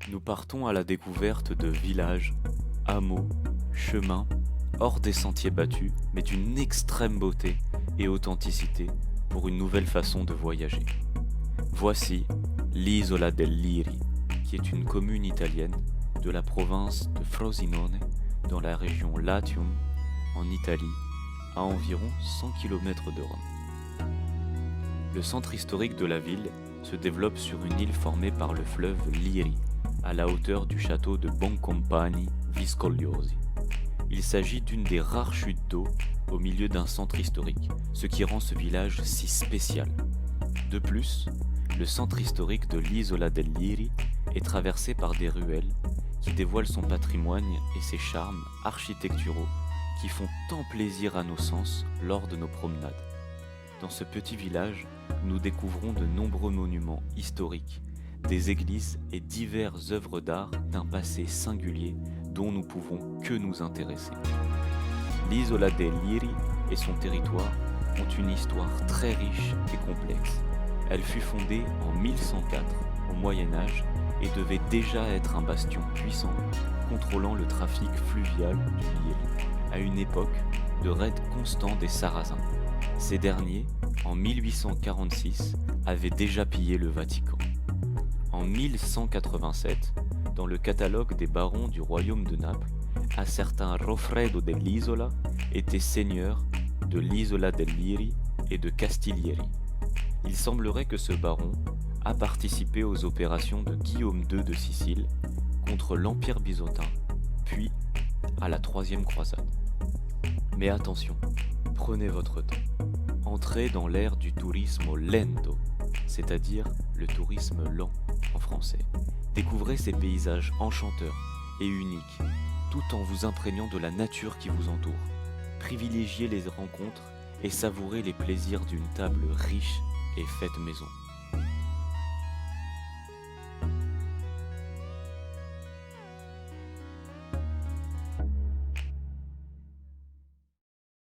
Nous partons à la découverte de villages, hameaux, chemins, hors des sentiers battus, mais d'une extrême beauté et authenticité pour une nouvelle façon de voyager. Voici l'Isola del Liri, qui est une commune italienne de la province de Frosinone, dans la région Latium, en Italie, à environ 100 km de Rome. Le centre historique de la ville se développe sur une île formée par le fleuve Liri, à la hauteur du château de Boncompagni Viscogliosi. Il s'agit d'une des rares chutes d'eau au milieu d'un centre historique, ce qui rend ce village si spécial. De plus, le centre historique de l'Isola del Liri est traversé par des ruelles qui dévoilent son patrimoine et ses charmes architecturaux qui font tant plaisir à nos sens lors de nos promenades. Dans ce petit village, nous découvrons de nombreux monuments historiques, des églises et diverses œuvres d'art d'un passé singulier dont nous pouvons que nous intéresser. L'Isola del Liri et son territoire ont une histoire très riche et complexe. Elle fut fondée en 1104 au Moyen Âge et devait déjà être un bastion puissant contrôlant le trafic fluvial du Liri à une époque de raids constants des Sarrasins. Ces derniers, en 1846, avaient déjà pillé le Vatican. En 1187, dans le catalogue des barons du royaume de Naples, un certain Roffredo dell'Isola était seigneur de l'Isola del Liri et de Castiglieri. Il semblerait que ce baron a participé aux opérations de Guillaume II de Sicile contre l'Empire byzantin, puis à la Troisième Croisade. Mais attention, prenez votre temps. Entrez dans l'ère du turismo lento, c'est-à-dire le tourisme lent en français. Découvrez ces paysages enchanteurs et uniques, tout en vous imprégnant de la nature qui vous entoure. Privilégiez les rencontres et savourez les plaisirs d'une table riche et faite maison.